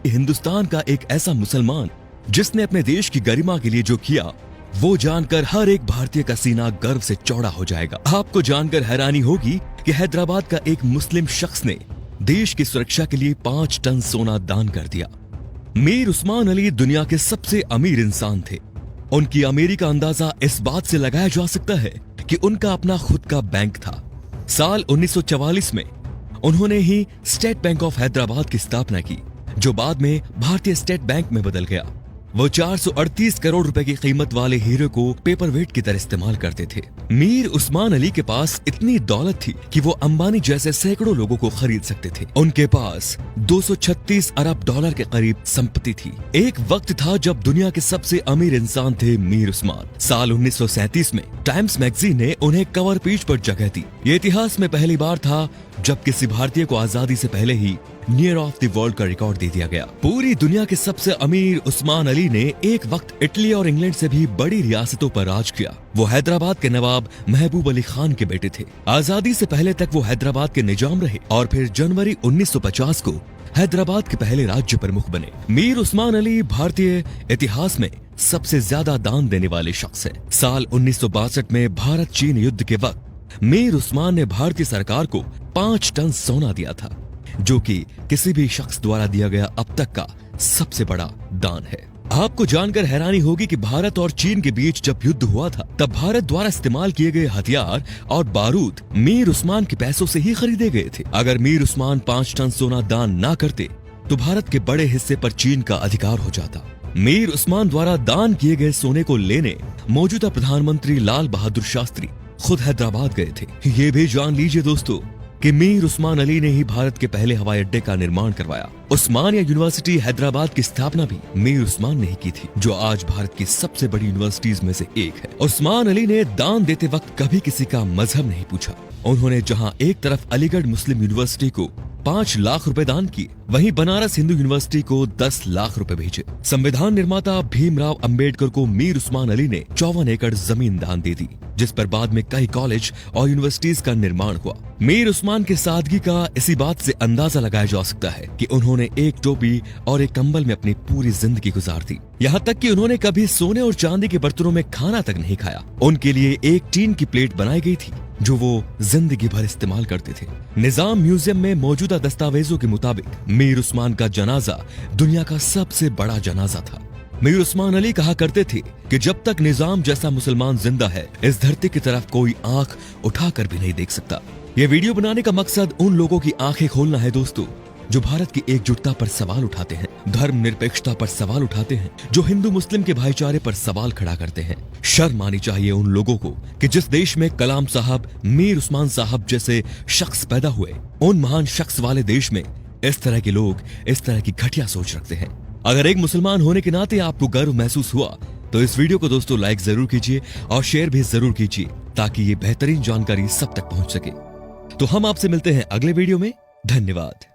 हिंदुस्तान का एक ऐसा मुसलमान जिसने अपने देश की गरिमा के लिए जो किया, वो जानकर हर एक भारतीय का सीना गर्व से चौड़ा हो जाएगा। आपको जानकर हैरानी होगी कि हैदराबाद का एक मुस्लिम शख्स ने देश की सुरक्षा के लिए 5 टन सोना दान कर दिया। मीर उस्मान अली दुनिया के सबसे अमीर इंसान थे। उनकी अमीरी का अंदाजा इस बात से लगाया जा सकता है कि उनका अपना खुद का बैंक था। साल 1944 में उन्होंने ही स्टेट बैंक ऑफ हैदराबाद की स्थापना की, जो बाद में भारतीय स्टेट बैंक में बदल गया। वो 438 करोड़ रुपए की कीमत वाले हीरे को पेपर वेट की तरह इस्तेमाल करते थे। मीर उस्मान अली के पास इतनी दौलत थी कि वो अंबानी जैसे सैकड़ों लोगों को खरीद सकते थे। उनके पास 236 अरब डॉलर के करीब संपत्ति थी। एक वक्त था जब दुनिया के सबसे अमीर इंसान थे मीर उस्मान। साल 1937 में टाइम्स मैगजीन ने उन्हें कवर पेज पर जगह दी। ये इतिहास में पहली बार था जब किसी भारतीय को आजादी से पहले ही नियर ऑफ द वर्ल्ड का रिकॉर्ड दे दिया गया। पूरी दुनिया के सबसे अमीर उस्मान अली ने एक वक्त इटली और इंग्लैंड से भी बड़ी रियासतों पर राज किया। वो हैदराबाद के नवाब महबूब अली खान के बेटे थे। आजादी से पहले तक वो हैदराबाद के निजाम रहे और फिर जनवरी 1950 को हैदराबाद के पहले राज्य प्रमुख बने। मीर उस्मान अली भारतीय इतिहास में सबसे ज्यादा दान देने वाले शख्स है। साल 1962 में भारत चीन युद्ध के वक्त मीर उस्मान ने भारतीय सरकार को 5 टन सोना दिया था, जो कि किसी भी शख्स द्वारा दिया गया अब तक का सबसे बड़ा दान है। आपको जानकर हैरानी होगी कि भारत और चीन के बीच जब युद्ध हुआ था, तब भारत द्वारा इस्तेमाल किए गए हथियार और बारूद मीर उस्मान के पैसों से ही खरीदे गए थे। अगर मीर उस्मान 5 टन सोना दान ना करते तो भारत के बड़े हिस्से पर चीन का अधिकार हो जाता। मीर उस्मान द्वारा दान किए गए सोने को लेने मौजूदा प्रधानमंत्री लाल बहादुर शास्त्री खुद हैदराबाद गए थे। ये भी जान लीजिए दोस्तों कि मीर उस्मान अली ने ही भारत के पहले हवाई अड्डे का निर्माण करवाया। उस्मानिया यूनिवर्सिटी हैदराबाद की स्थापना भी मीर उस्मान ने ही की थी, जो आज भारत की सबसे बड़ी यूनिवर्सिटीज में से एक है। उस्मान अली ने दान देते वक्त कभी किसी का मजहब नहीं पूछा। उन्होंने जहां एक तरफ अलीगढ़ मुस्लिम यूनिवर्सिटी को 5 लाख रुपए दान किए, वहीं बनारस हिंदू यूनिवर्सिटी को 10 लाख रुपए भेजे। संविधान निर्माता भीमराव अंबेडकर को मीर उस्मान अली ने 54 एकड़ जमीन दान दे दी, जिस पर बाद में कई कॉलेज और यूनिवर्सिटीज का निर्माण हुआ। मीर उस्मान की सादगी का इसी बात से अंदाजा लगाया जा सकता है कि उन्होंने एक टोपी और एक कंबल में अपनी पूरी जिंदगी गुजार दी। यहाँ तक कि उन्होंने कभी सोने और चांदी के बर्तनों में खाना तक नहीं खाया। उनके लिए एक टीन की प्लेट बनाई गई थी, जो वो जिंदगी भर इस्तेमाल करते थे। निजाम म्यूजियम में मौजूदा दस्तावेजों के मुताबिक मीर उस्मान का जनाजा दुनिया का सबसे बड़ा जनाजा था। मीर उस्मान अली कहा करते थे कि जब तक निजाम जैसा मुसलमान जिंदा है, इस धरती की तरफ कोई आंख उठाकर भी नहीं देख सकता। ये वीडियो बनाने का मकसद उन लोगों की आंखें खोलना है दोस्तों, जो भारत की एकजुटता पर सवाल उठाते हैं, धर्मनिरपेक्षता पर सवाल उठाते हैं, जो हिंदू मुस्लिम के भाईचारे पर सवाल खड़ा करते हैं। शर्म आनी चाहिए उन लोगों को कि जिस देश में कलाम साहब, मीर उस्मान साहब जैसे शख्स पैदा हुए, उन महान शख्स वाले देश में इस तरह के लोग इस तरह की घटिया सोच रखते हैं। अगर एक मुसलमान होने के नाते आपको गर्व महसूस हुआ तो इस वीडियो को दोस्तों लाइक जरूर कीजिए और शेयर भी जरूर कीजिए, ताकि ये बेहतरीन जानकारी सब तक पहुंच सके। तो हम आपसे मिलते हैं अगले वीडियो में। धन्यवाद।